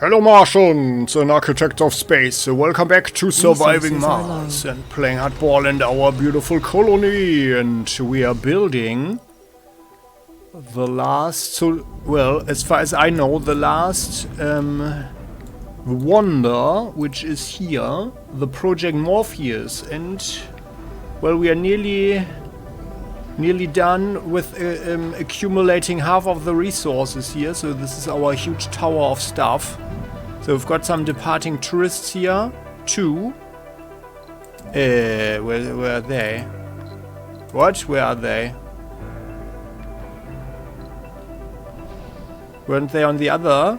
Hello Martians and architects of space, welcome back to Surviving Mars and playing hardball and our beautiful colony, and we are building the last, well, as far as I know, the last wonder, which is here, the project Morpheus, and well, we are nearly done with accumulating half of the resources here, so this is our huge tower of stuff. So we've got some departing tourists here, too. Where are they? What? Where are they? Weren't they on the other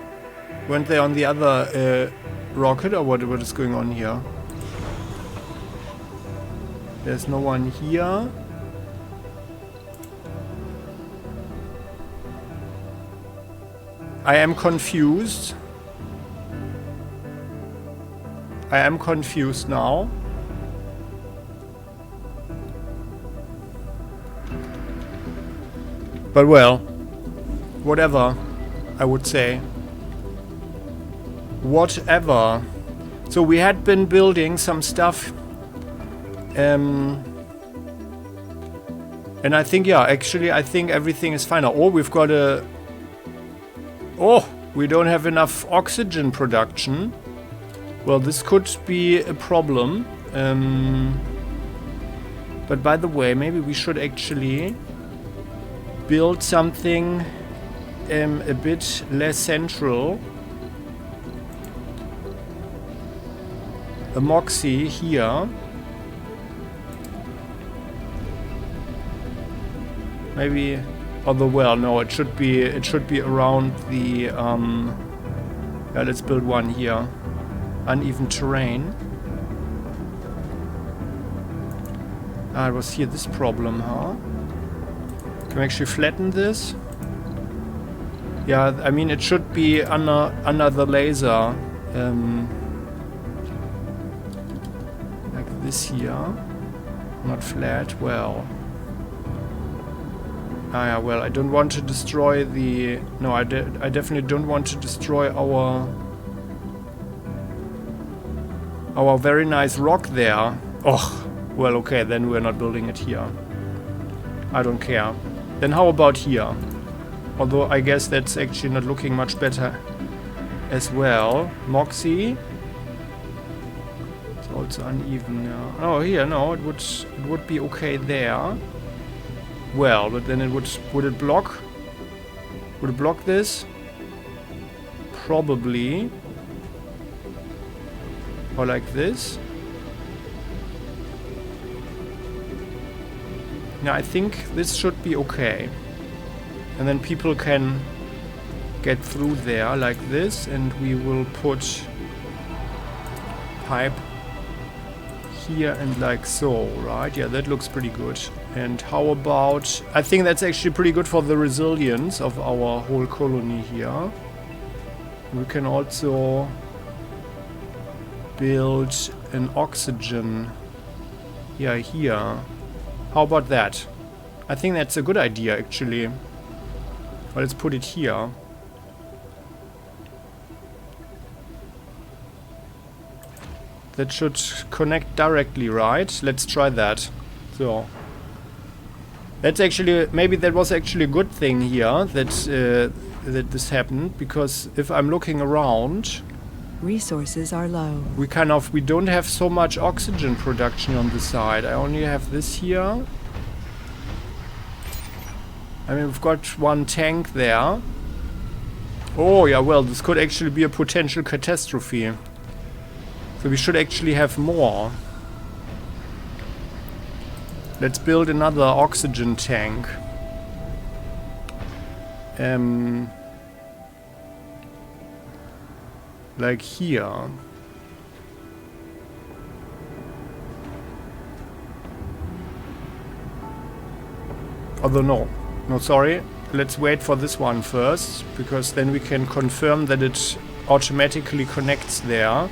rocket, or what is going on here? There's no one here. I am confused. I am confused now. But well, whatever, I would say. Whatever. So we had been building some stuff. And I think, yeah, actually I think everything is fine now. Oh, we've got a... Oh, we don't have enough oxygen production. Well, this could be a problem. But by the way, maybe we should actually build something a bit less central. A Moxie here. Maybe, although, well, no, it should be around the yeah, let's build one here. Uneven terrain. Ah, it was here this problem, huh? Can we actually flatten this? Yeah, I mean it should be under the laser. Like this here. Not flat, well. Ah yeah, well, I don't want to destroy the... No, I definitely don't want to destroy our very nice rock there. Oh, well, okay, then we're not building it here. I don't care. Then how about here? Although I guess that's actually not looking much better as well. Moxie. It's also uneven now. Oh, here, no, it would be okay there. Well, but then it would it block? Would it block this? Probably. Or like this. Now I think this should be okay. And then people can get through there like this, and we will put pipe here and like so, right? Yeah, that looks pretty good. And how about... I think that's actually pretty good for the resilience of our whole colony here. We can also build an oxygen here. How about that? I think that's a good idea, actually. Well, let's put it here. That should connect directly, right? Let's try that. So that's actually, maybe that was actually a good thing here that that this happened, because if I'm looking around, resources are low. we don't have so much oxygen production on the side. I only have this here. I mean, we've got one tank there. Oh yeah, well, this could actually be a potential catastrophe. So we should actually have more. Let's build another oxygen tank. Like here. Although no, sorry. Let's wait for this one first, because then we can confirm that it automatically connects there.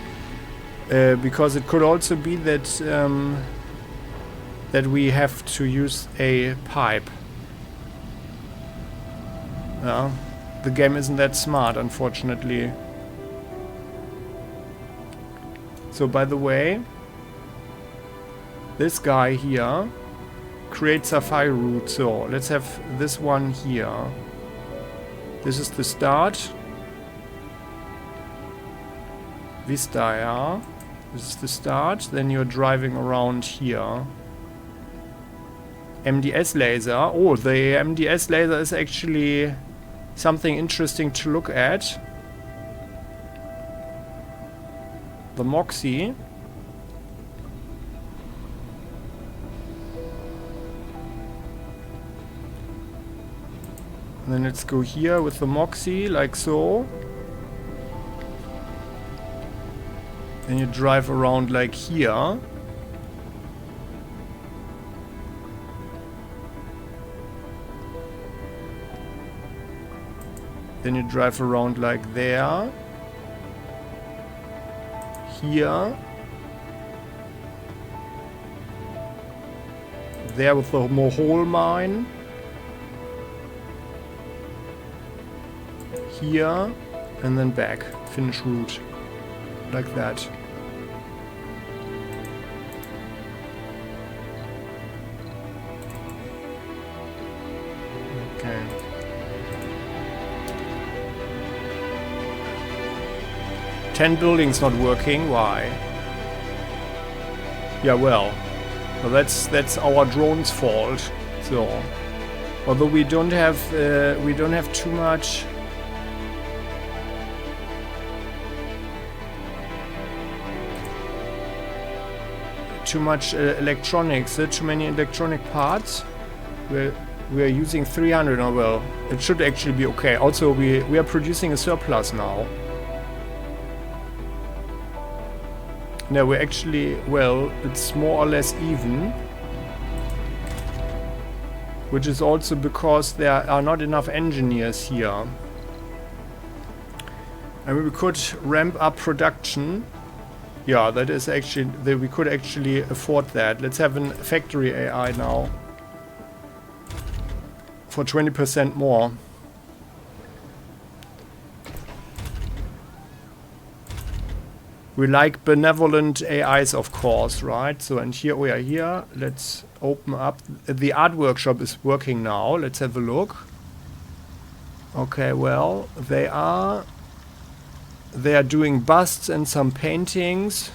Because it could also be that that we have to use a pipe. The game isn't that smart, unfortunately. So by the way, this guy here creates sci-fi route. So let's have this one here. This is the start. Vista, yeah. This is the start. Then you're driving around here. MDS laser. Oh, the MDS laser is actually something interesting to look at. The Moxie. And then let's go here with the Moxie, like so. Then you drive around like here. Then you drive around like there. Here. There with the Mohole mine. Here. And then back. Finish route. Like that. Okay. Ten buildings not working. Why? Yeah, well, that's our drone's fault. So, although we don't have too much. Electronics, too many electronic parts. We are using 300. Oh well, it should actually be okay. Also, we are producing a surplus now. No, we're actually, well, it's more or less even. Which is also because there are not enough engineers here. And we could ramp up production. Yeah, that is actually, we could actually afford that. Let's have a factory AI now. For 20% more. We like benevolent AIs, of course, right? So, and here we are here. Let's open up. The art workshop is working now. Let's have a look. Okay, well, they are doing busts and some paintings.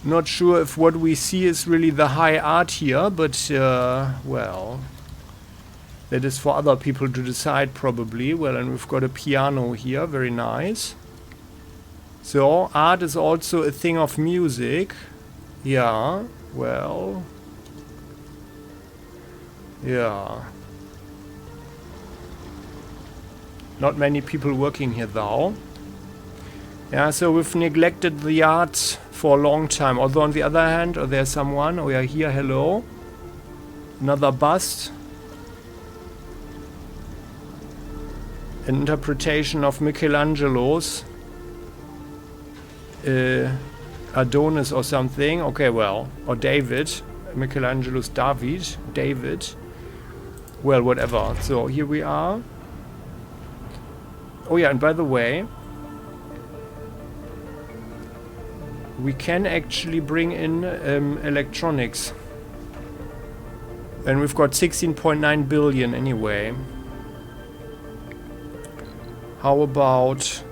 Not sure if what we see is really the high art here, but, well, that is for other people to decide probably. Well, and we've got a piano here. Very nice. So, art is also a thing of music. Yeah, well. Yeah. Not many people working here though. Yeah, so we've neglected the arts for a long time. Although on the other hand, oh, there's someone. Oh yeah, here, hello. Another bust. An interpretation of Michelangelo's Adonis or something. Okay, well, or David. Michelangelo's David. Well, whatever. So here we are. Oh yeah, and by the way, we can actually bring in electronics. And we've got 16.9 billion anyway. How about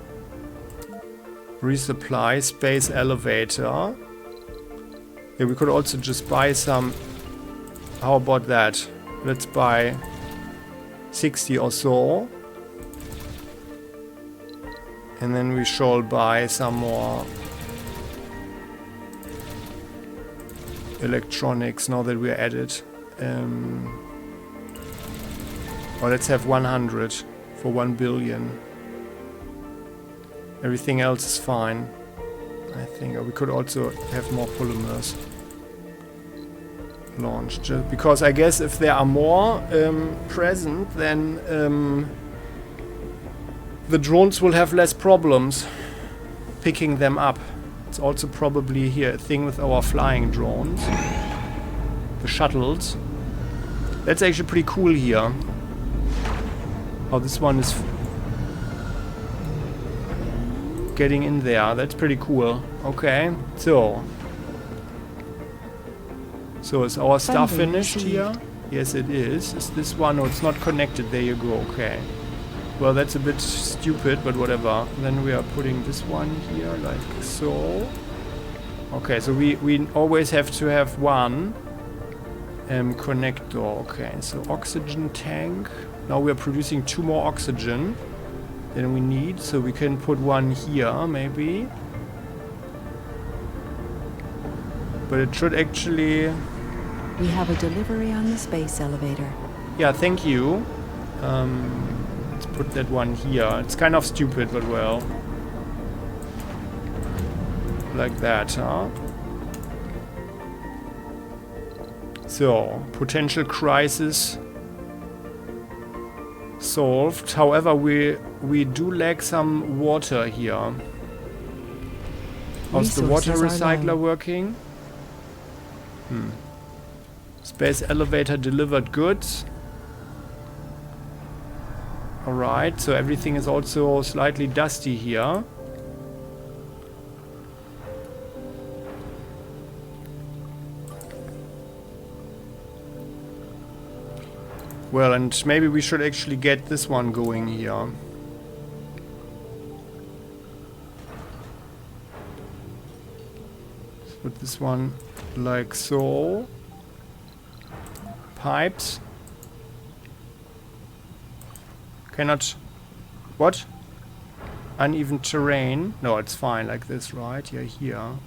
resupply space elevator? Yeah, we could also just buy some. How about that? Let's buy 60 or so. And then we shall buy some more electronics now that we're at it. Or let's have 100 for 1 billion. Everything else is fine. I think we could also have more polymers launched. Because I guess if there are more present, then the drones will have less problems picking them up. It's also probably here a thing with our flying drones. The shuttles. That's actually pretty cool here. Oh, this one is... getting in there. That's pretty cool. Okay, so is our stuff finished here? Yes, it is. Is this one? No, it's not connected. There you go. Okay. Well, that's a bit stupid, but whatever. Then we are putting this one here, like so. Okay, so we always have to have one connector. Okay, so oxygen tank. Now we are producing 2 more oxygen than we need, so we can put one here, maybe. But it should actually... We have a delivery on the space elevator. Yeah, thank you. Let's put that one here. It's kind of stupid, but well. Like that, huh? So, potential crisis solved. However, we do lack some water here. How's the water recycler working? Space elevator delivered goods. Alright, so everything is also slightly dusty here. Well, and maybe we should actually get this one going here. Let's put this one like so. Pipes. Cannot... What? Uneven terrain. No, it's fine like this, right? Yeah, here.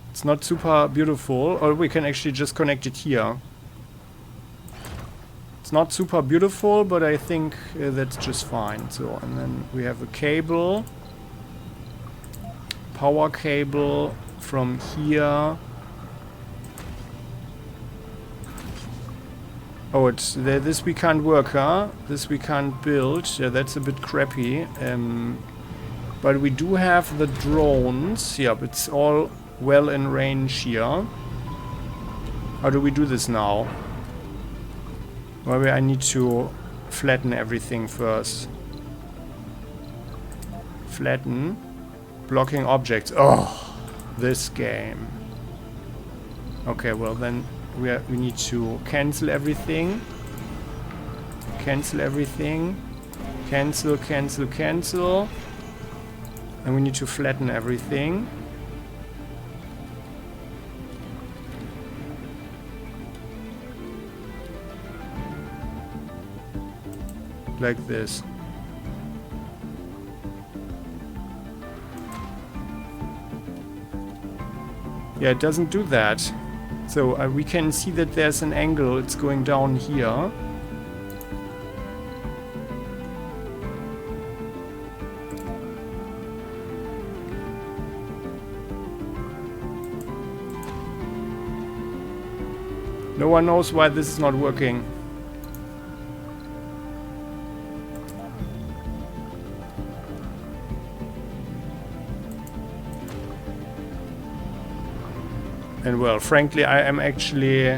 It's not super beautiful. Or we can actually just connect it here. It's not super beautiful, but I think that's just fine. So, and then we have a cable. Power cable from here. Oh, it's this we can't work, huh? This we can't build. Yeah, that's a bit crappy. But we do have the drones. Yeah, but it's all well in range here. How do we do this now? Maybe I need to flatten everything first. Flatten. Blocking objects. Oh, this game. Okay, well then we need to cancel everything. Cancel everything. Cancel, cancel, cancel. And we need to flatten everything. Like this. Yeah, it doesn't do that. So we can see that there's an angle. It's going down here. No one knows why this is not working. And well, frankly, I am actually...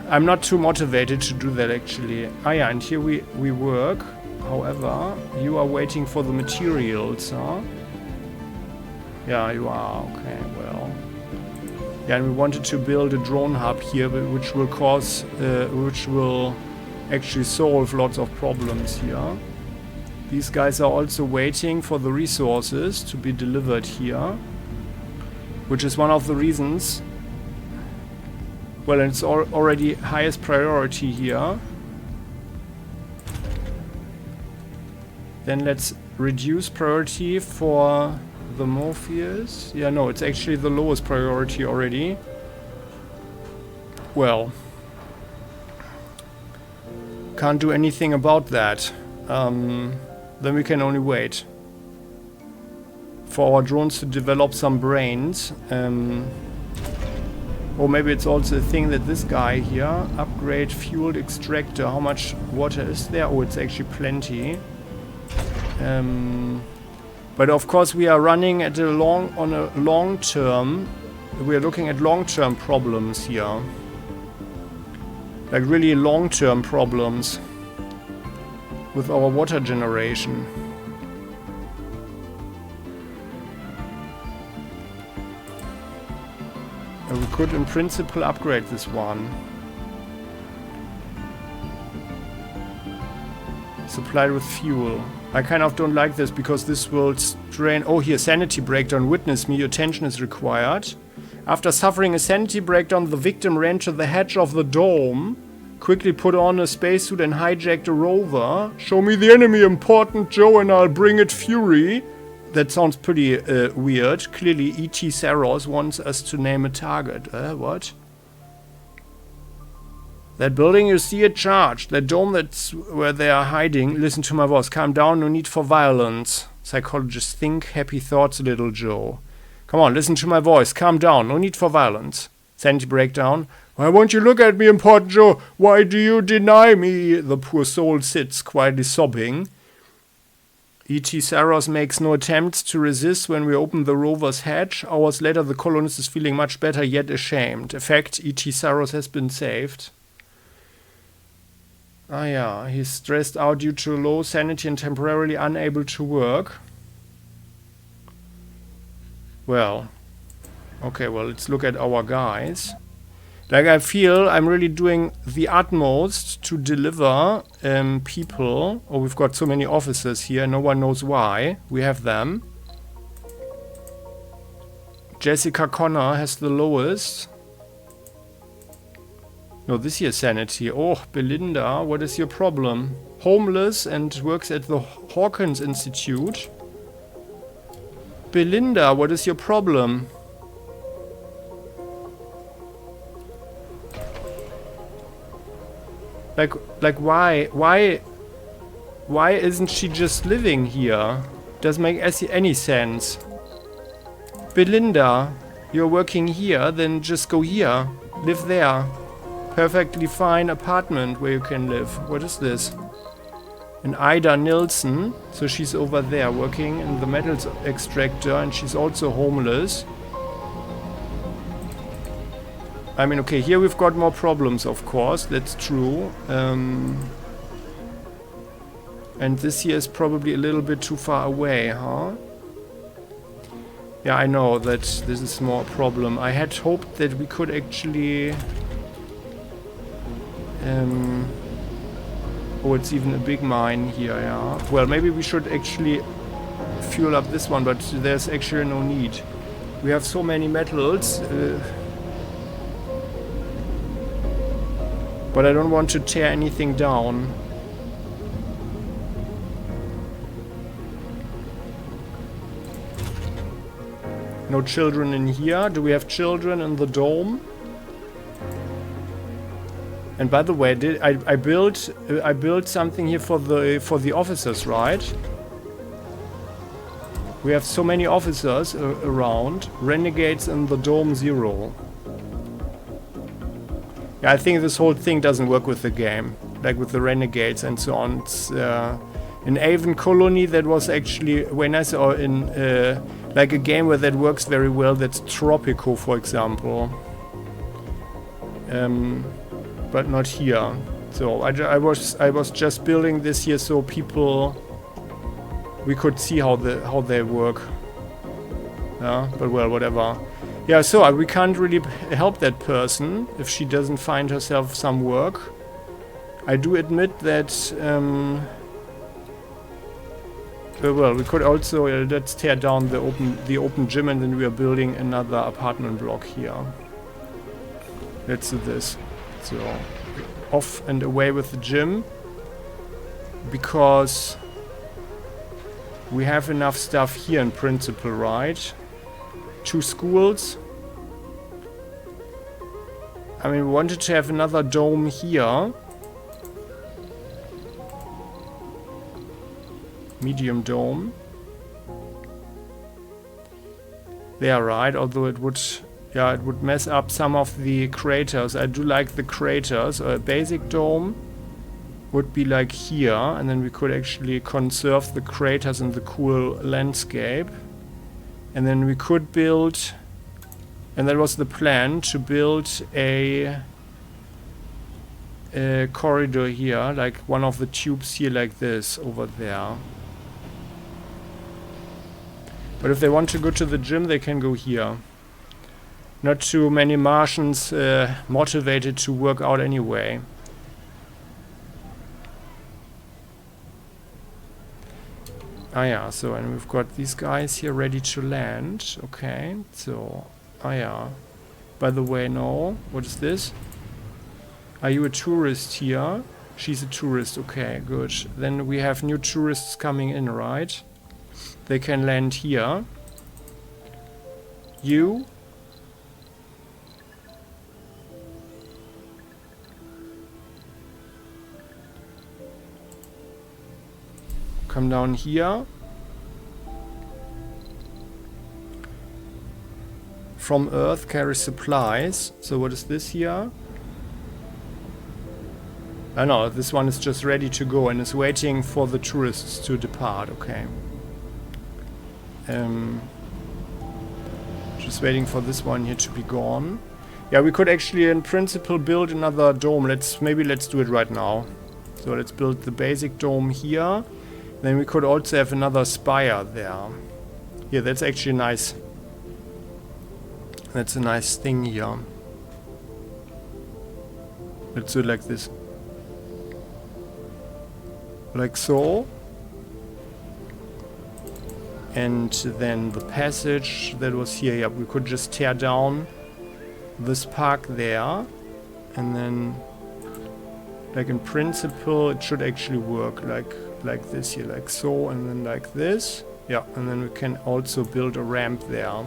I'm not too motivated to do that, actually. Ah yeah, and here we work. However, you are waiting for the materials, huh? Yeah, you are. Okay, well... Yeah, and we wanted to build a drone hub here, which will cause... which will actually solve lots of problems here. These guys are also waiting for the resources to be delivered here. Which is one of the reasons. Well, it's already highest priority here. Then let's reduce priority for the Morpheus. Yeah, no, it's actually the lowest priority already. Well, can't do anything about that. Then we can only wait for our drones to develop some brains. Or maybe it's also a thing that this guy here, upgrade fuel extractor. How much water is there? Oh, it's actually plenty. But of course we are running at on a long term. We are looking at long-term problems here. Like really long-term problems. with our water generation. And we could in principle upgrade this one. Supplied with fuel. I kind of don't like this because this will strain... Oh, here, sanity breakdown. Witness me, your attention is required. After suffering a sanity breakdown, the victim ran to the hatch of the dome, quickly put on a spacesuit and hijacked a rover. Show me the enemy, important Joe, and I'll bring it fury. That sounds pretty weird. Clearly, E.T. Saros wants us to name a target. What? That building, you see it charged. That dome, that's where they are hiding. Listen to my voice. Calm down, no need for violence. Psychologists think happy thoughts, little Joe. Come on, listen to my voice. Calm down, no need for violence. Sanity breakdown. Why won't you look at me, important Joe? Why do you deny me? The poor soul sits, quietly sobbing. E.T. Saros makes no attempts to resist when we open the rover's hatch. Hours later, the colonist is feeling much better, yet ashamed. Effect, E.T. Saros has been saved. Ah yeah, he's stressed out due to low sanity and temporarily unable to work. Well, okay, well, let's look at our guys. Like, I feel I'm really doing the utmost to deliver people. Oh, we've got so many officers here, no one knows why. We have them. Jessica Connor has the lowest. No, this here sanity. Oh, Belinda, what is your problem? Homeless and works at the Hawkins Institute. Belinda, what is your problem? Like why isn't she just living here? Doesn't make any sense. Belinda, you're working here, then just go here. Live there. Perfectly fine apartment where you can live. What is this? An Ida Nilsson. So she's over there working in the metals extractor and she's also homeless. I mean, okay, here we've got more problems, of course. That's true. And this here is probably a little bit too far away, huh? Yeah, I know that this is more a problem. I had hoped that we could actually... oh, it's even a big mine here, yeah. Well, maybe we should actually fuel up this one, but there's actually no need. We have so many metals. But I don't want to tear anything down. No children in here. Do we have children in the dome? And by the way, I built something here for the officers, right? We have so many officers around. Renegades in the dome 0. Yeah, I think this whole thing doesn't work with the game, like with the renegades and so on. It's, in Avon Colony, that was actually when I saw in like a game where that works very well. That's Tropico, for example. But not here. So I was just building this here so we could see how they work. Yeah, but well, whatever. Yeah, so we can't really help that person if she doesn't find herself some work. I do admit that, well, we could also, let's tear down the open gym and then we are building another apartment block here. Let's do this. So, off and away with the gym. Because we have enough stuff here in principle, right? 2 schools. I mean, we wanted to have another dome here. Medium dome. There, right? Although it would, yeah, it would mess up some of the craters. I do like the craters. A basic dome would be like here, and then we could actually conserve the craters in the cool landscape. And then we could build, and that was the plan, to build a corridor here, like one of the tubes here, like this over there. But if they want to go to the gym, they can go here. Not too many Martians motivated to work out anyway. Ah yeah, so and we've got these guys here ready to land. Okay, so ah yeah. By the way, no. What is this? Are you a tourist here? She's a tourist. Okay, good. Then we have new tourists coming in, right? They can land here. You? Come down here. From Earth, carry supplies. So what is this here? Oh no, this one is just ready to go and is waiting for the tourists to depart. Okay. Just waiting for this one here to be gone. Yeah, we could actually in principle build another dome. Maybe let's do it right now. So let's build the basic dome here. Then we could also have another spire there. Yeah, that's actually nice. That's a nice thing here. Let's do it like this. Like so. And then the passage that was here. Yeah, we could just tear down this park there. And then, like in principle, it should actually work like this here, like so, and then like this. Yeah, and then we can also build a ramp there.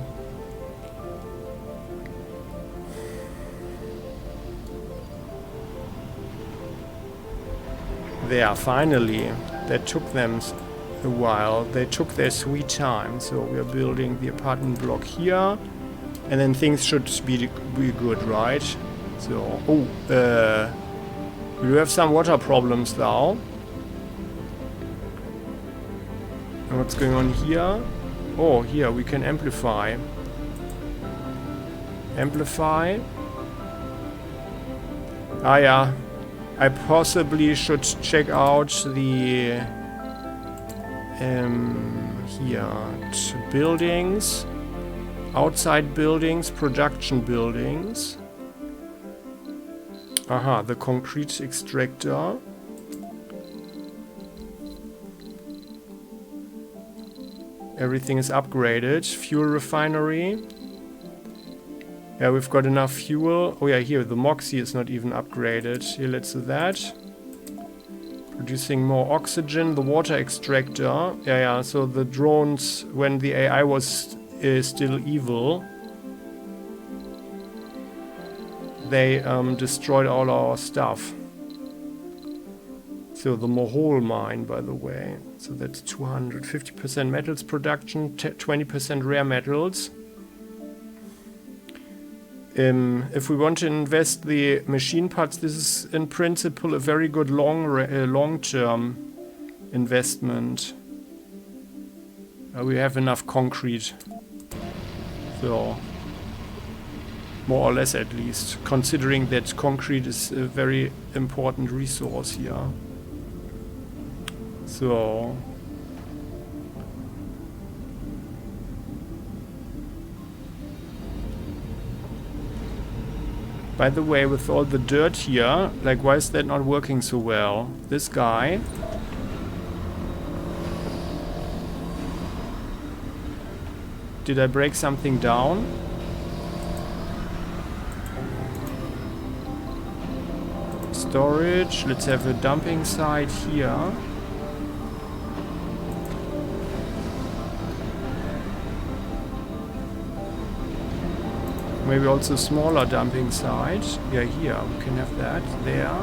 There, finally. That took them a while. They took their sweet time. So we are building the apartment block here. And then things should be good, right? So, we have some water problems now. And what's going on here? Oh, here we can amplify. Amplify. Ah, yeah. I possibly should check out the here buildings, outside buildings, production buildings. Aha, the concrete extractor. Everything is upgraded. Fuel refinery. Yeah, we've got enough fuel. Oh yeah, here, the Moxie is not even upgraded. Here, let's do that. Producing more oxygen. The water extractor. Yeah, so the drones, when the AI was still evil, they destroyed all our stuff. So the Mohole mine, by the way. So that's 250% metals production, 20% rare metals. If we want to invest the machine parts, this is in principle a very good long-term investment. We have enough concrete, so more or less at least, considering that concrete is a very important resource here. So by the way, with all the dirt here, like, why is that not working so well? This guy. Did I break something down? Storage. Let's have a dumping site here. Maybe also smaller dumping site. Yeah, here we can have that there.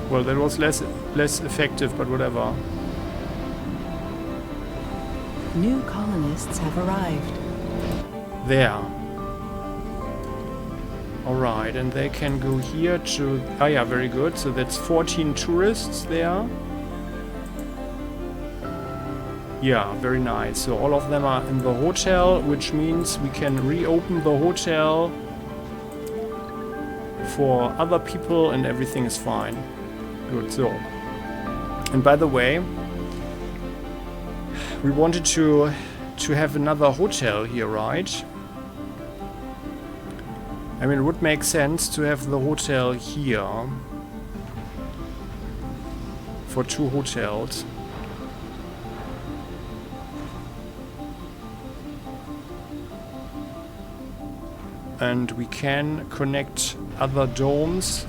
Well, that was less effective, but whatever. New colonists have arrived. There. Alright, and they can go here to... Ah yeah, very good. So that's 14 tourists there. Yeah, very nice. So all of them are in the hotel, which means we can reopen the hotel for other people and everything is fine. Good, so. And by the way, we wanted to have another hotel here, right? I mean, it would make sense to have the hotel here for 2 hotels. And we can connect other domes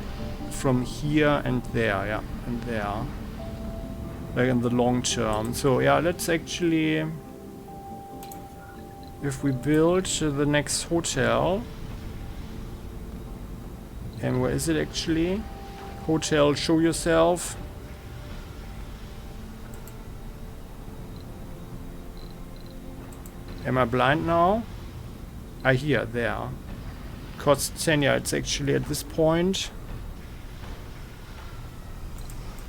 from here and there, yeah, and there. Like in the long term. So yeah, let's actually... If we build the next hotel... And where is it actually? Hotel, show yourself. Am I blind now? Ah, here, there. Costs 10, yeah, it's actually at this point.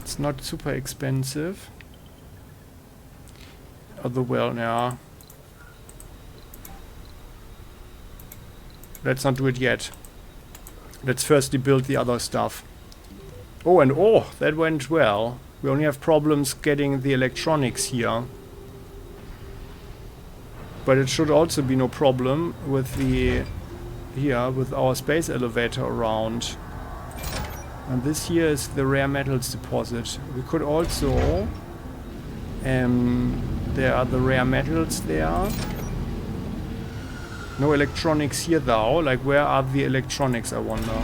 It's not super expensive. Although, well, yeah. Let's not do it yet. Let's firstly build the other stuff. Oh, and oh, that went well. We only have problems getting the electronics here. But it should also be no problem with the... Here, with our space elevator around. And this here is the rare metals deposit. We could also... there are the rare metals there. No electronics here though. Like, where are the electronics, I wonder?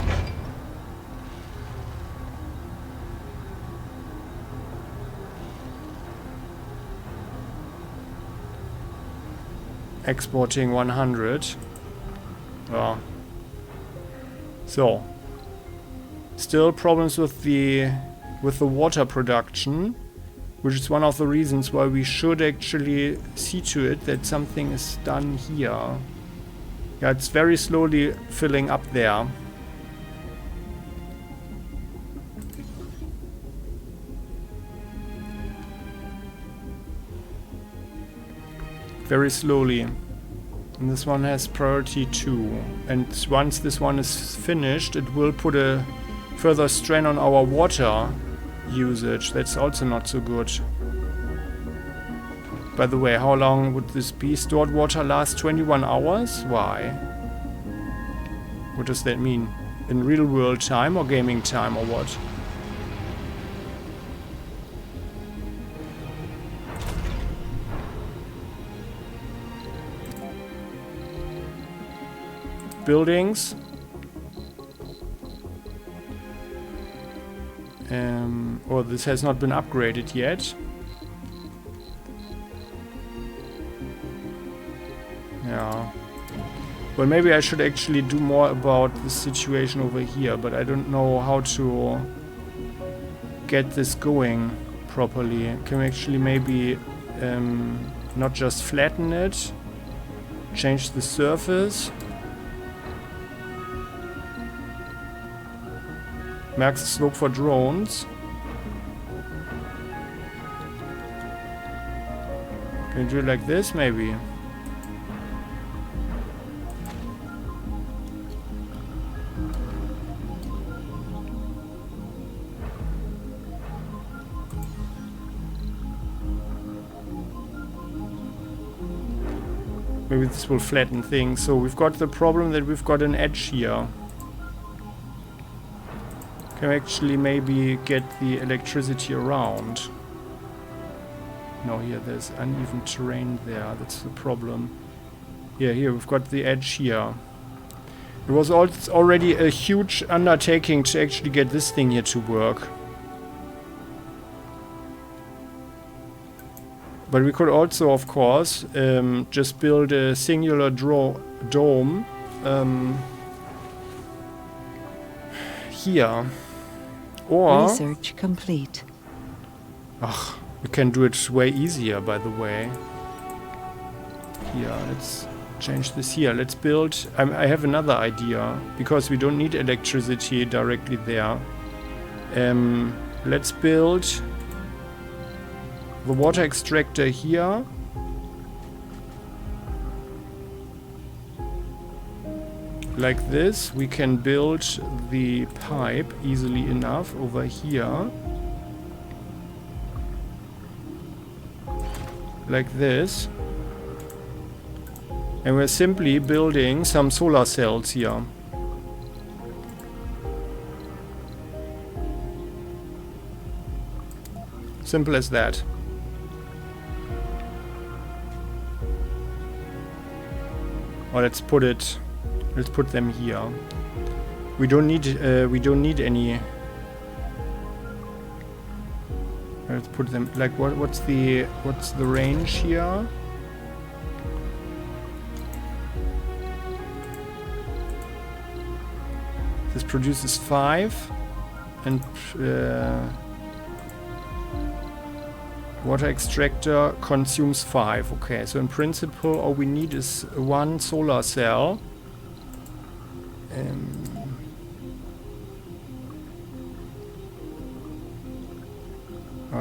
Exporting 100. Oh. So. Still problems with the water production. Which is one of the reasons why we should actually see to it that something is done here. Yeah, it's very slowly filling up there. Very slowly. And this one has priority 2. And once this one is finished, it will put a further strain on our water usage. That's also not so good. By the way, how long would this be? Stored water lasts 21 hours? Why? What does that mean? In real world time or gaming time or what? Buildings. Or this has not been upgraded yet. Yeah. Well, maybe I should actually do more about the situation over here, but I don't know how to get this going properly. Can we actually maybe not just flatten it, change the surface? Max slope for drones. Can you do it like this, maybe? Maybe this will flatten things. So we've got the problem that we've got an edge here. Can we actually maybe get the electricity around? No, here there's uneven terrain there. That's the problem. Yeah, here we've got the edge here. It was already a huge undertaking to actually get this thing here to work. But we could also, of course, just build a singular dome here. Or... Research complete. Ugh, we can do it way easier, by the way. Here, let's change this here. Let's build... I have another idea, because we don't need electricity directly there. Let's build the water extractor here. Like this. We can build the pipe easily enough over here. Like this. And we're simply building some solar cells here. Simple as that. Or let's put them here. We don't need any. Let's put them like what's the range here? This produces 5 and water extractor consumes 5. Okay, so in principle all we need is 1 solar cell.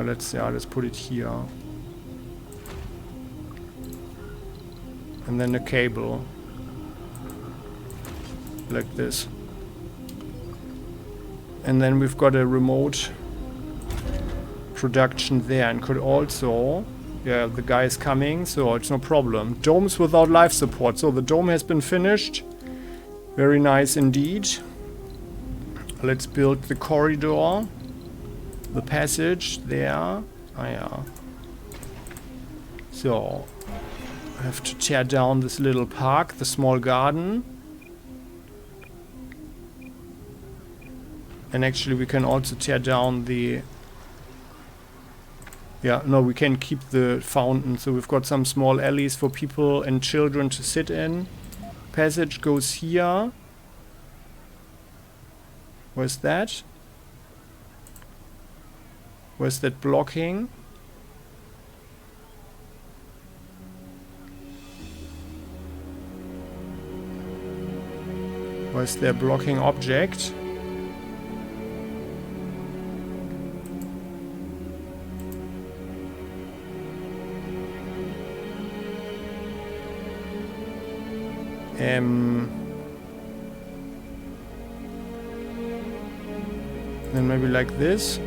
Let's put it here. And then a cable. Like this. And then we've got a remote production there, and could also... Yeah, the guy is coming, so it's no problem. Domes without life support. So the dome has been finished. Very nice indeed. Let's build the corridor. The passage there. Oh yeah. So I have to tear down this little park, the small garden. And actually we can also tear down the... Yeah, no, we can keep the fountain. So we've got some small alleys for people and children to sit in. Passage goes here. Where's that? Where's that blocking? Where's their blocking object? Then maybe like this.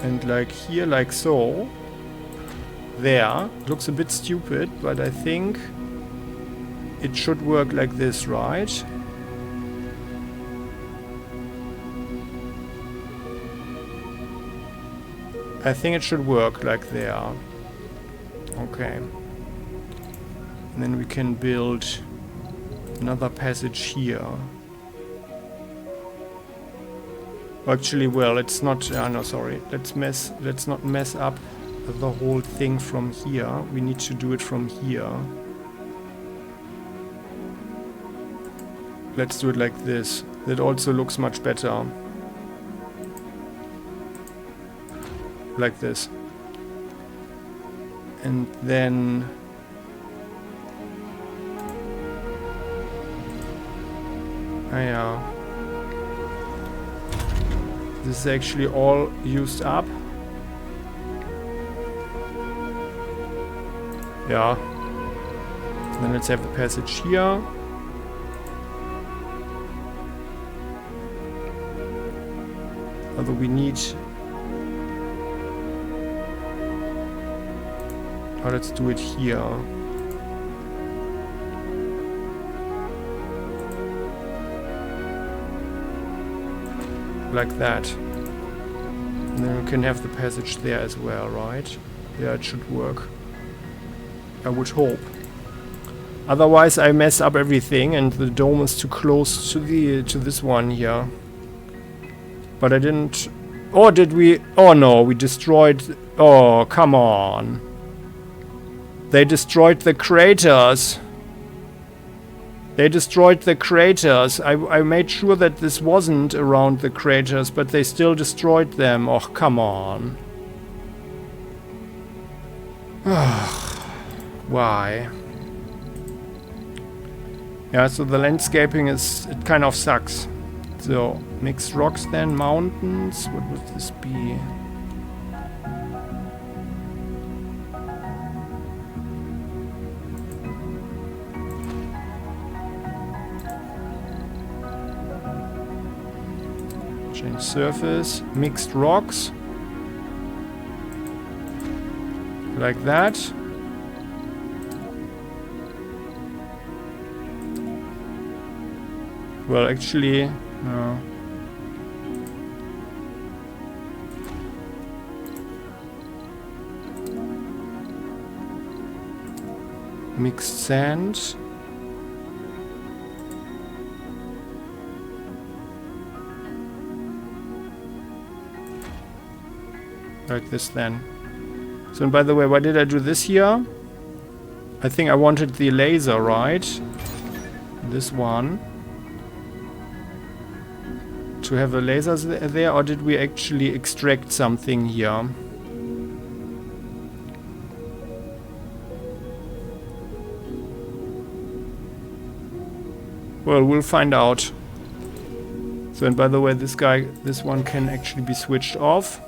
And like here, like so. There. Looks a bit stupid, but I think it should work like this, right? I think it should work like there. Okay. And then we can build another passage here. Actually, well, it's not... no, sorry. Let's not mess up the whole thing from here. We need to do it from here. Let's do it like this. That also looks much better. Like this. And then... yeah. This is actually all used up. Yeah. Then let's have the passage here. Although we need... Oh, let's do it here. Like that. And then we can have the passage there as well, right? Yeah, it should work. I would hope. Otherwise I mess up everything and the dome is too close to this one here. But I didn't... Oh, did we... Oh no, we destroyed... Oh, come on. They destroyed the craters. They destroyed the craters. I made sure that this wasn't around the craters, but they still destroyed them. Oh, come on. Why? Yeah, so the landscaping it kind of sucks. So, mixed rocks then, mountains, what would this be? Change surface, mixed rocks. Like that. Well, actually, no. Mixed sand. Like this then. So, and by the way, why did I do this here? I think I wanted the laser, right? This one. To have a laser there, or did we actually extract something here? Well, we'll find out. So, and by the way, this one can actually be switched off.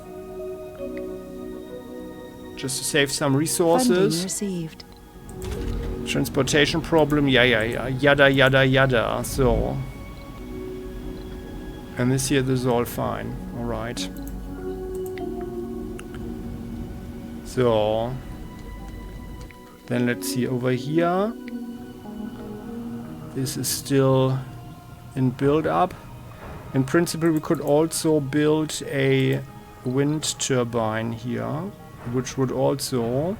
Just to save some resources. Funding received. Transportation problem, yada yada yada. So, and this is all fine. All right. So, then let's see over here. This is still in build-up. In principle, we could also build a wind turbine here, which would also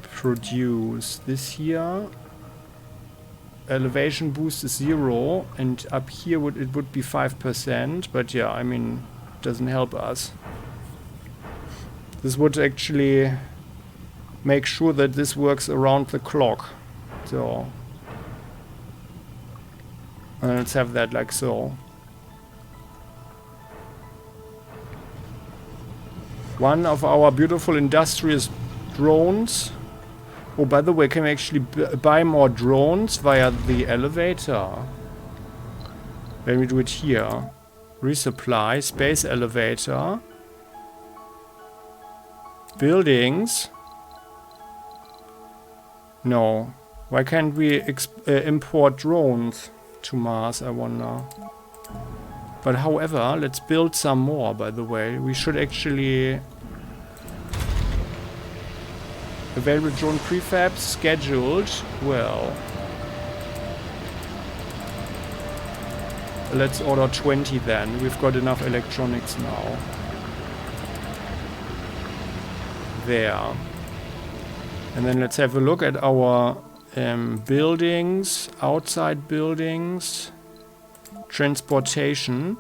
produce this here. Elevation boost is 0, and up here it would be 5%, but yeah, I mean, it doesn't help us. This would actually make sure that this works around the clock. So, and let's have that like so. One of our beautiful industrious drones. Oh, by the way, can we actually buy more drones via the elevator? When we do it here. Resupply, space elevator. Buildings. No. Why can't we import drones to Mars, I wonder? But however, let's build some more, by the way. We should actually... Available drone prefabs scheduled. Well... Let's order 20 then. We've got enough electronics now. There. And then let's have a look at our buildings. Outside buildings. Transportation.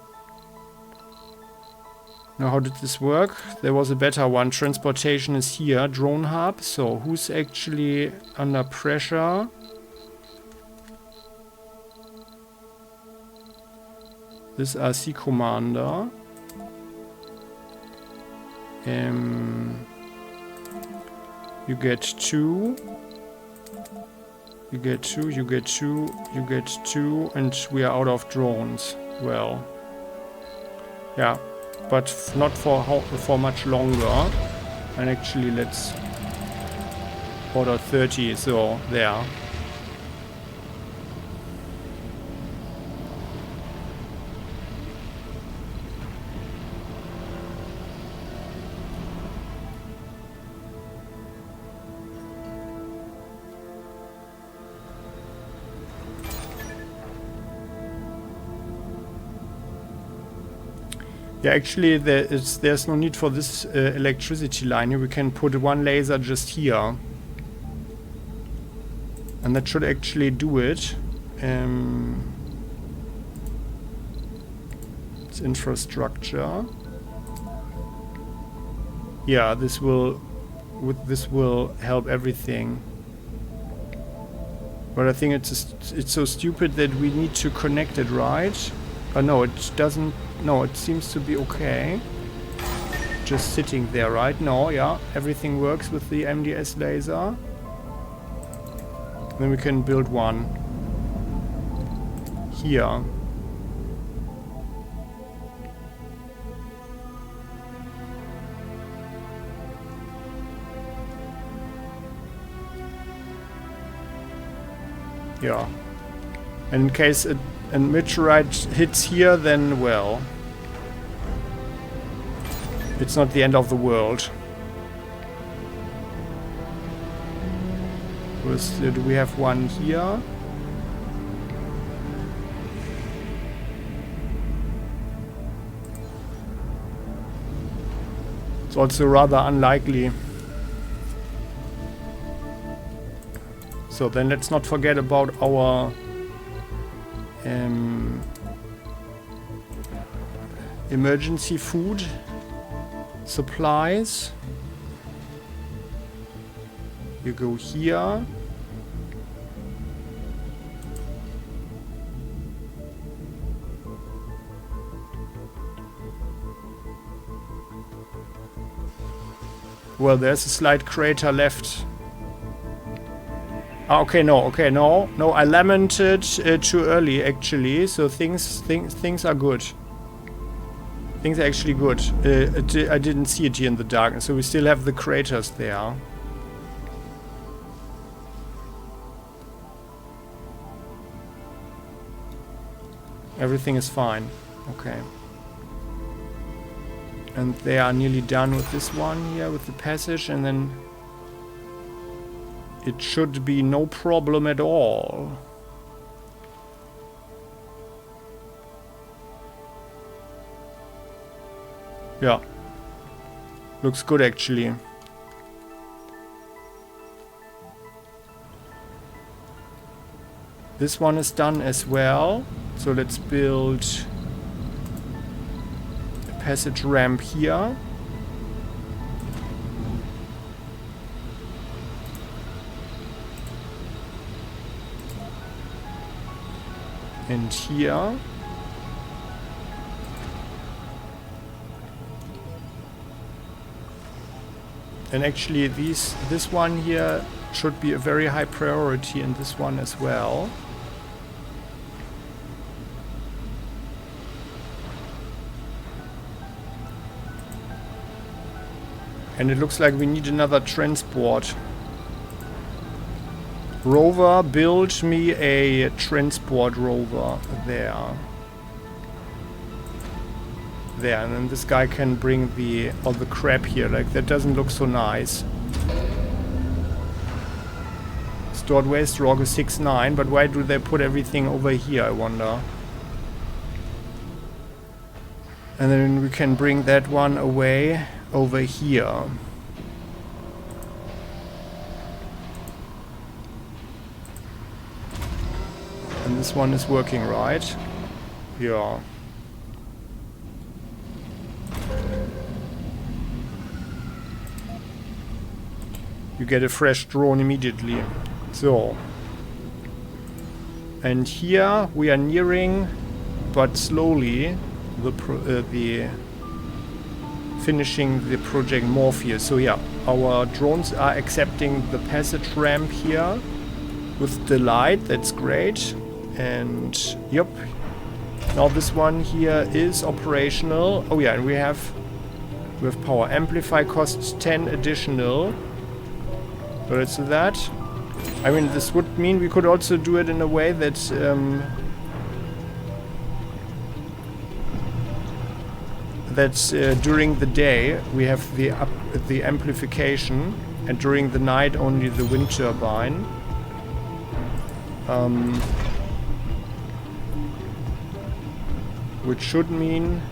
Now, how did this work? There was a better one. Transportation is here. Drone hub. So, who's actually under pressure? This RC commander. You get 2. You get 2, you get 2, you get 2, and we are out of drones. Well, yeah, but not for much longer. And actually, let's order 30. So there. Yeah, actually, there's no need for this electricity line here. We can put one laser just here. And that should actually do it. It's infrastructure. Yeah, this will help everything. But I think it's so stupid that we need to connect it, right? No, it doesn't. No, it seems to be okay. Just sitting there, right? No, yeah, everything works with the MDS laser. Then we can build one. here. Yeah. And in case a meteorite hits here, then, well, it's not the end of the world. Do we have one here? It's also rather unlikely. So then let's not forget about our emergency food supplies. You go here. Well, there's a slight crater left. Okay, no, I lamented too early actually, so things are good. Things are actually good. I didn't see it here in the darkness, so we still have the craters there. Everything is fine. Okay. And they are nearly done with this one here, with the passage, and then it should be no problem at all. Yeah. Looks good actually. This one is done as well. So let's build a passage ramp here. And here. And actually this one here should be a very high priority, and this one as well. And it looks like we need another transport. Rover, build me a transport rover there. There, and then this guy can bring all the crap here. Like, that doesn't look so nice. Stored waste rock is 6.9, but why do they put everything over here, I wonder? And then we can bring that one away over here. And this one is working, right? Yeah. You get a fresh drone immediately. So. And here we are nearing, but slowly, the finishing the project Morpheus. So yeah, our drones are accepting the passage ramp here with delight. That's great. And yep, now this one here is operational. Oh yeah, and we have power. Amplify costs 10 additional. So let's do that. I mean, this would mean we could also do it in a way that during the day we have the amplification, and during the night only the wind turbine. Which should mean,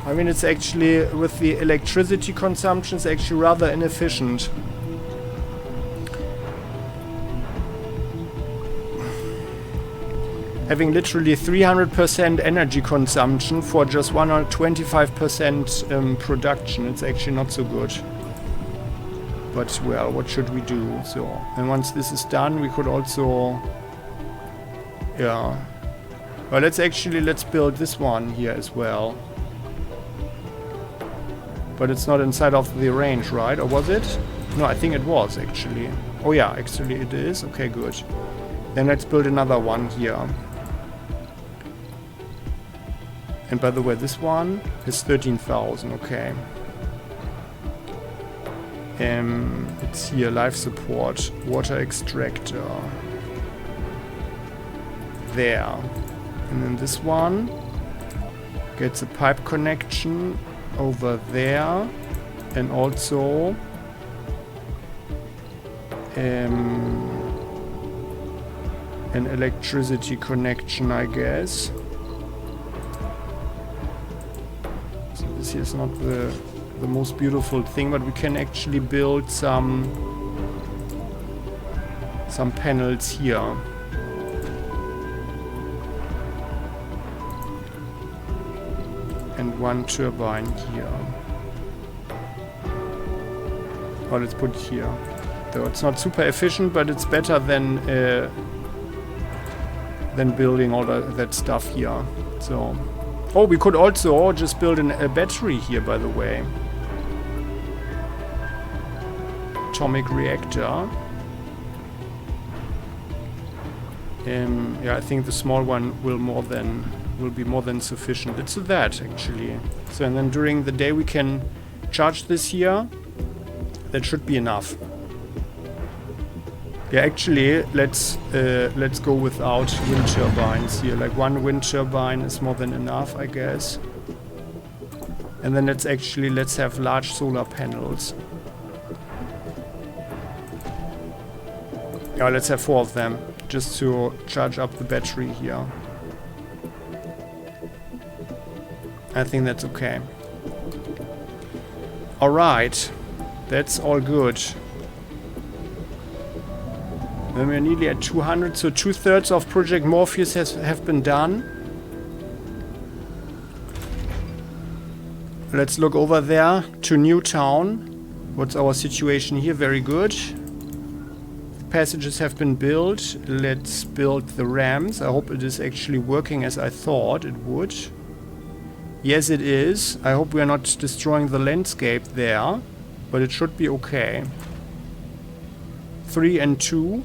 I mean, it's actually, with the electricity consumption, it's actually rather inefficient. Having literally 300% energy consumption for just 125% production, it's actually not so good. But well, what should we do? So, and once this is done, we could also, yeah. Well, let's build this one here as well. But it's not inside of the range, right? Or was it? No, I think it was actually. Oh yeah, actually it is. Okay, good. Then let's build another one here. And by the way, this one is 13,000, okay. It's here, life support, water extractor. There. And then this one gets a pipe connection over there. And also an electricity connection, I guess. So this here is not the most beautiful thing, but we can actually build some panels here. And one turbine here. Oh, let's put it here. Though it's not super efficient, but it's better than building all that stuff here. So, oh, we could also just build a battery here, by the way. Atomic reactor. Yeah, I think the small one will be more than sufficient. Let's do that, actually. So, and then during the day we can charge this here. That should be enough. Yeah, actually, let's go without wind turbines here. Like one wind turbine is more than enough, I guess. And then let's have large solar panels. Yeah, let's have 4 of them, just to charge up the battery here. I think that's okay. Alright, that's all good. Then we're nearly at 200, so 2/3 of Project Morpheus have been done. Let's look over there to Newtown. What's our situation here? Very good. Passages have been built. Let's build the ramps. I hope it is actually working as I thought it would. Yes, it is. I hope we are not destroying the landscape there, but it should be okay. 3 and 2.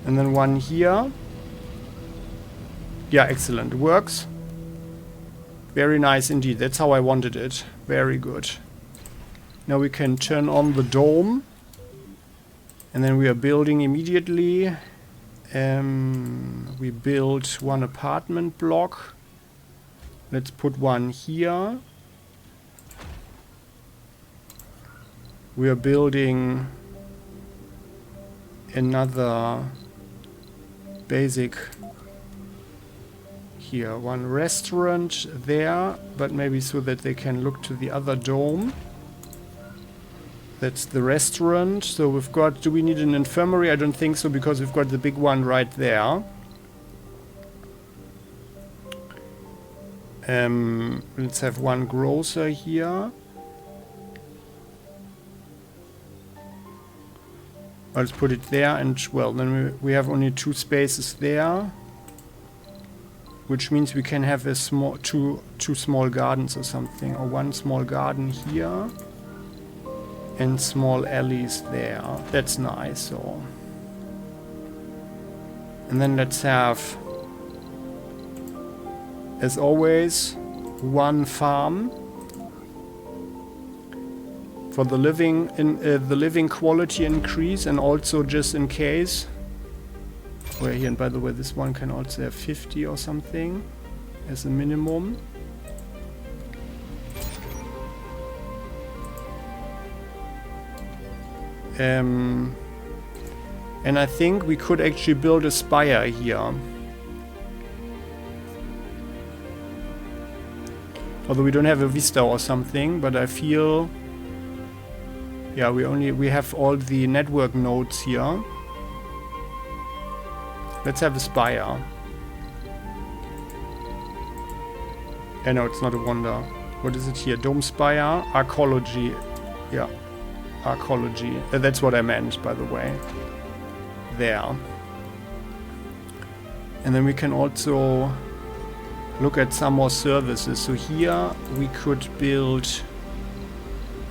And then 1 here. Yeah, excellent. It works. Very nice indeed. That's how I wanted it. Very good. Now we can turn on the dome. And then we are building immediately. We built 1 apartment block. Let's put 1 here. We are building another basic here. 1 restaurant there, but maybe so that they can look to the other dome. That's the restaurant. So we've got, do we need an infirmary? I don't think so, because we've got the big one right there. Let's have 1 grocer here. Let's put it there, and well, then we have only 2 spaces there, which means we can have a small two small gardens or something, or 1 small garden here and small alleys there. That's nice. So, and then let's have, as always, 1 farm for the living quality increase, and also just in case. We're here, and by the way, this one can also have 50 or something as a minimum. And I think we could actually build a spire here. Although we don't have a vista or something, but I feel, yeah, we have all the network nodes here. Let's have a spire. No, it's not a wonder. What is it here? Dome spire, archaeology. Yeah, archaeology. That's what I meant, by the way. There. And then we can also look at some more services. So here we could build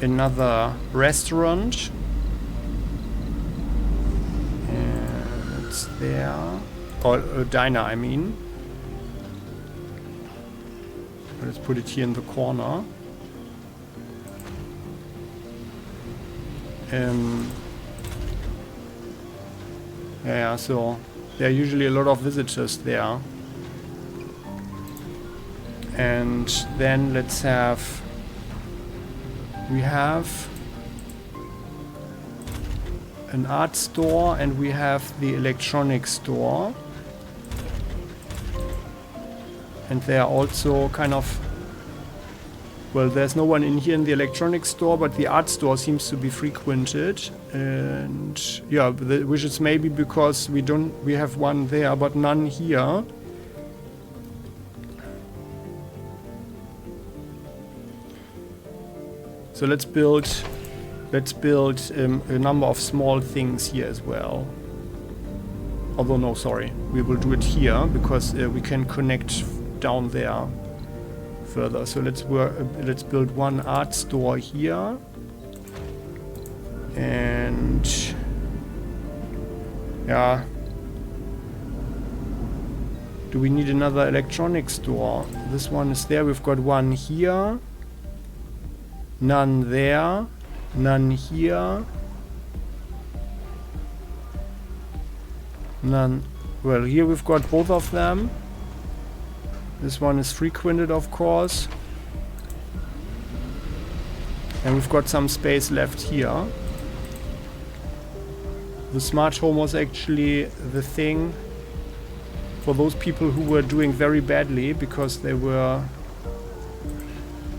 another restaurant. And it's there. Or a diner, I mean. Let's put it here in the corner. Yeah, so there are usually a lot of visitors there. And then let's have... We have an art store and we have the electronics store. And they are also kind of... Well, there's no one in here in the electronics store, but the art store seems to be frequented. And yeah, which is maybe because we have one there, but none here. So let's build a number of small things here as well. Although no, sorry, we will do it here because we can connect down there further. So let's build one art store here, and yeah. Do we need another electronics store? This one is there. We've got one here. None there. None here. None. Well, here we've got both of them. This one is frequented, of course. And we've got some space left here. The smart home was actually the thing for those people who were doing very badly because they were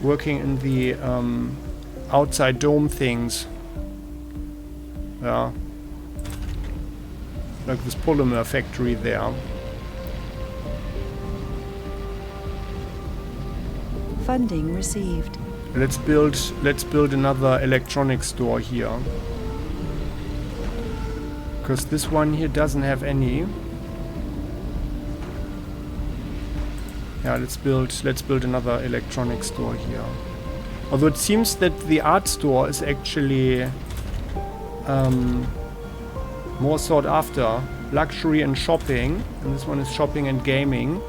working in the outside dome things. Yeah. Like this polymer factory there. Funding received. Let's build another electronics store here. Because this one here doesn't have any. Yeah, let's build another electronics store here. Although it seems that the art store is actually more sought after. Luxury and shopping. And this one is shopping and gaming.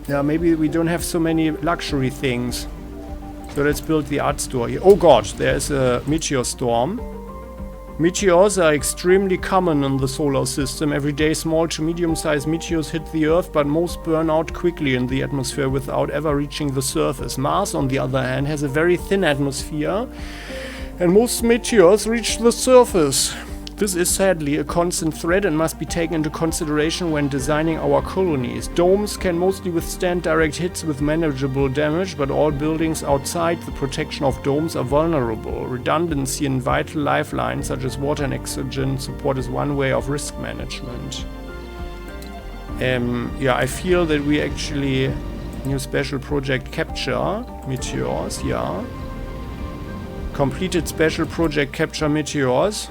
Yeah, maybe we don't have so many luxury things. So let's build the art store here. Oh god, there's a meteor storm. Meteors are extremely common in the solar system. Every day small to medium-sized meteors hit the Earth, but most burn out quickly in the atmosphere without ever reaching the surface. Mars, on the other hand, has a very thin atmosphere, and most meteors reach the surface. This is sadly a constant threat and must be taken into consideration when designing our colonies. Domes can mostly withstand direct hits with manageable damage, but all buildings outside the protection of domes are vulnerable. Redundancy in vital lifelines such as water and oxygen support is one way of risk management. Yeah, I feel that we actually... New special project capture meteors, yeah. Completed special project capture meteors.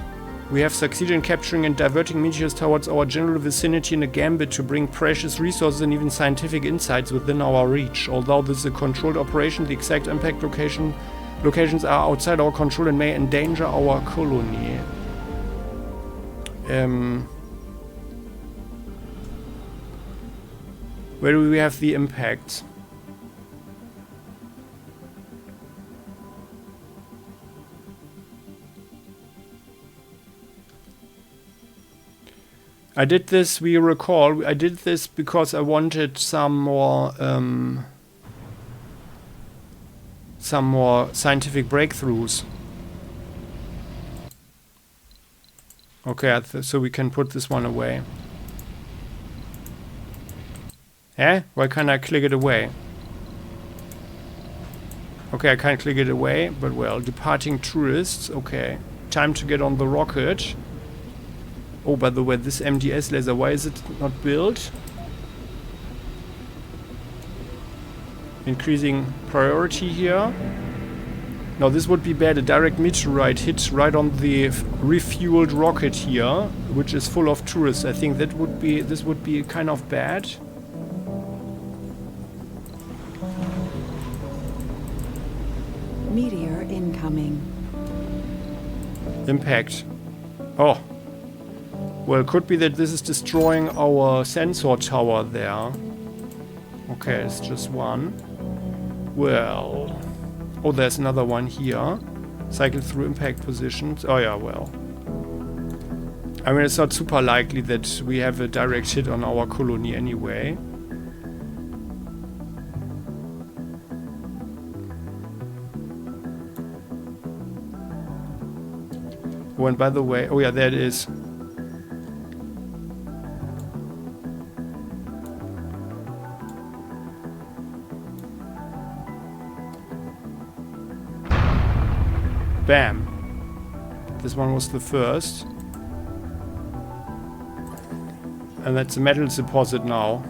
We have succeeded in capturing and diverting meteors towards our general vicinity in a gambit to bring precious resources and even scientific insights within our reach. Although this is a controlled operation, the exact impact locations are outside our control and may endanger our colony. Where do we have the impacts? I did this, we recall, I did this because I wanted some more scientific breakthroughs. Okay, so we can put this one away. Eh? Why can't I click it away? Okay, I can't click it away, but well, departing tourists, okay. Time to get on the rocket. Oh, by the way, this MDS laser, why is it not built? Increasing priority here. Now this would be bad, a direct meteorite hit right on the refueled rocket here, which is full of tourists. I think this would be kind of bad. Meteor incoming. Impact. Oh. Well, it could be that this is destroying our sensor tower there. Okay, it's just one. Well... Oh, there's another one here. Cycle through impact positions. Oh yeah, well. I mean, it's not super likely that we have a direct hit on our colony anyway. Oh, and by the way... Oh yeah, there it is. Bam. This one was the first. And that's a metal deposit now.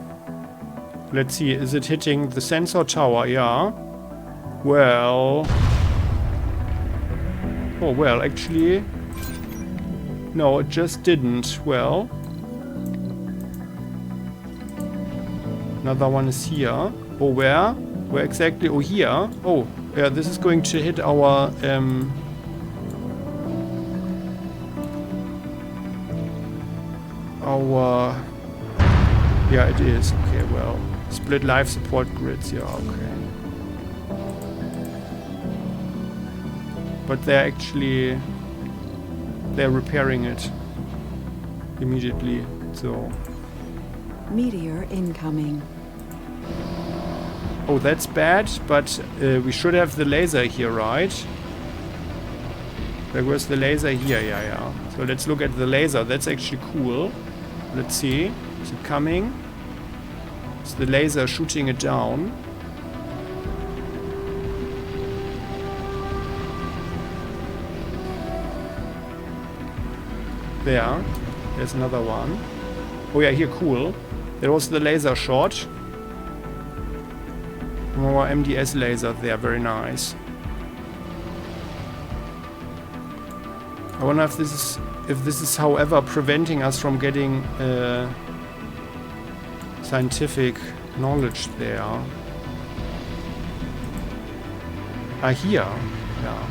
Let's see, is it hitting the sensor tower? Yeah. Well... Oh, well, actually... No, it just didn't. Well... Another one is here. Oh, where? Where exactly? Oh, here. Oh, yeah, this is going to hit our... Yeah, it is. Okay, well. Split life support grids. Yeah, okay. But they're actually... They're repairing it. Immediately, so... Meteor incoming. Oh, that's bad, but we should have the laser here, right? There was the laser here, yeah. So let's look at the laser. That's actually cool. Let's see. Is it coming? Is the laser shooting it down? There. There's another one. Oh yeah, here, cool. There was the laser shot. More MDS laser there, very nice. I wonder if this is however preventing us from getting scientific knowledge there. Ah, here. Yeah.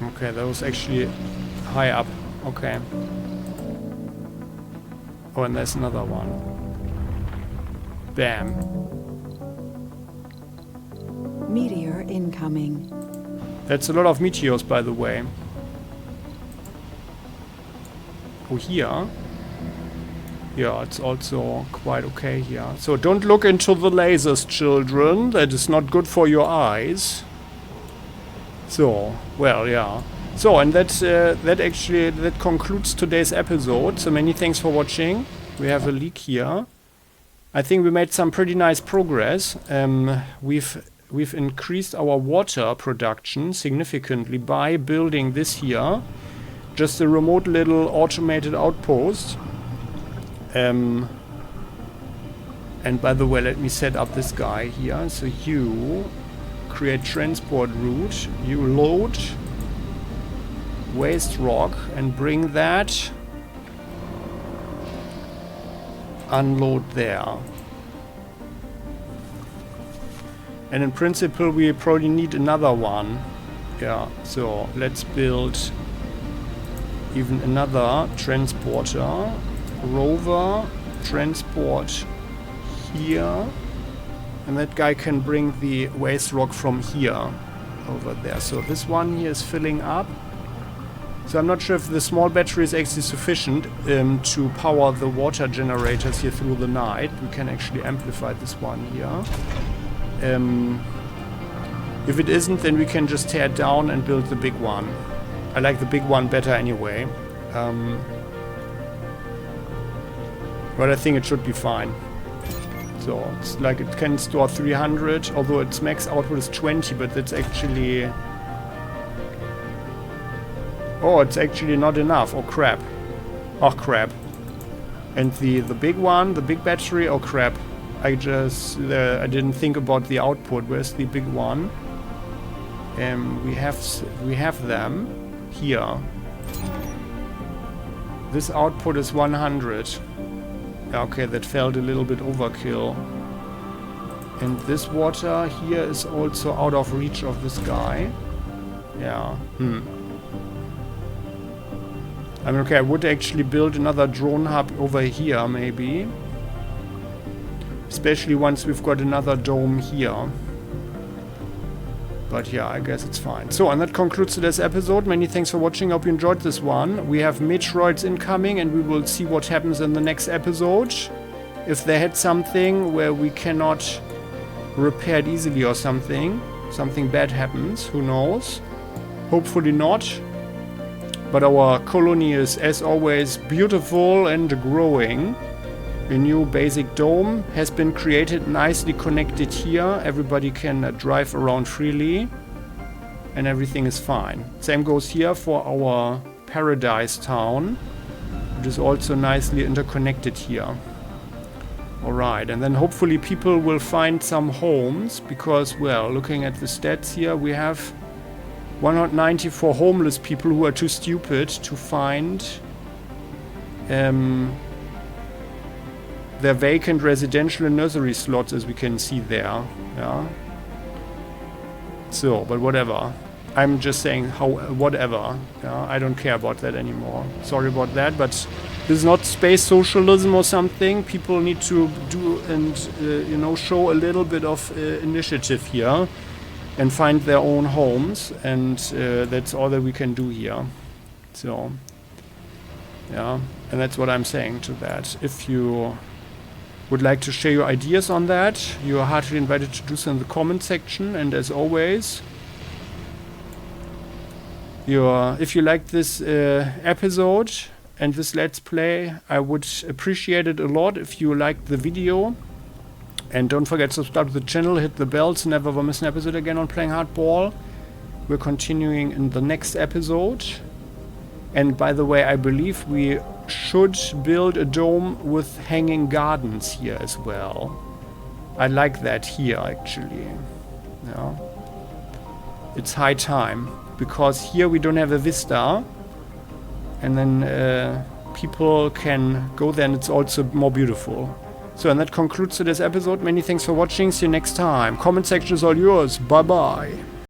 Okay, that was actually high up. Okay. Oh, and there's another one. Bam. Meteor incoming. That's a lot of meteors, by the way. Oh, here. Yeah, it's also quite okay here. So don't look into the lasers, children. That is not good for your eyes. So, well, yeah. So, and that concludes today's episode. So many thanks for watching. We have a leak here. I think we made some pretty nice progress. We've increased our water production significantly by building this here. Just a remote little automated outpost. And by the way, let me set up this guy here. So you create transport route. You load waste rock and bring that. Unload there. And in principle we probably need another one. Yeah, so let's build even another transporter. Rover, transport here. And that guy can bring the waste rock from here over there. So this one here is filling up. So I'm not sure if the small battery is actually sufficient to power the water generators here through the night. We can actually amplify this one here. If it isn't, then we can just tear it down and build the big one. I like the big one better anyway. But I think it should be fine. So it's like it can store 300, although its max output is 20, but that's actually... Oh, it's actually not enough. Oh crap. Oh crap. And the big one, the big battery, oh crap. I didn't think about the output. Where's the big one? We have them here. This output is 100. Yeah, okay, that felt a little bit overkill. And this water here is also out of reach of this guy. Yeah, I mean, okay, I would actually build another drone hub over here, maybe. Especially once we've got another dome here. But yeah, I guess it's fine. So, and that concludes today's episode. Many thanks for watching. Hope you enjoyed this one. We have meteoroids incoming, and we will see what happens in the next episode. If they had something where we cannot repair it easily or something bad happens, who knows? Hopefully not. But our colony is, as always, beautiful and growing. A new basic dome has been created, nicely connected here. Everybody can drive around freely. And everything is fine. Same goes here for our paradise town, which is also nicely interconnected here. Alright, and then hopefully people will find some homes, because, well, looking at the stats here, we have 194 homeless people who are too stupid to find their vacant residential and nursery slots, as we can see there. Yeah. So, but whatever. I'm just saying, whatever. Yeah, I don't care about that anymore. Sorry about that, but this is not space socialism or something. People need to do and, you know, show a little bit of initiative here and find their own homes, and that's all that we can do here. So, yeah, and that's what I'm saying to that. If you would like to share your ideas on that, you are heartily invited to do so in the comment section. And as always, if you like this episode and this Let's Play, I would appreciate it a lot if you liked the video. And don't forget to subscribe to the channel, hit the bell to never miss an episode again on Playing Hardball. We're continuing in the next episode. And by the way, I believe we should build a dome with hanging gardens here as well. I like that here, actually. Yeah. It's high time, because here we don't have a vista. And then people can go there, and it's also more beautiful. So, and that concludes today's episode. Many thanks for watching. See you next time. Comment section is all yours. Bye-bye.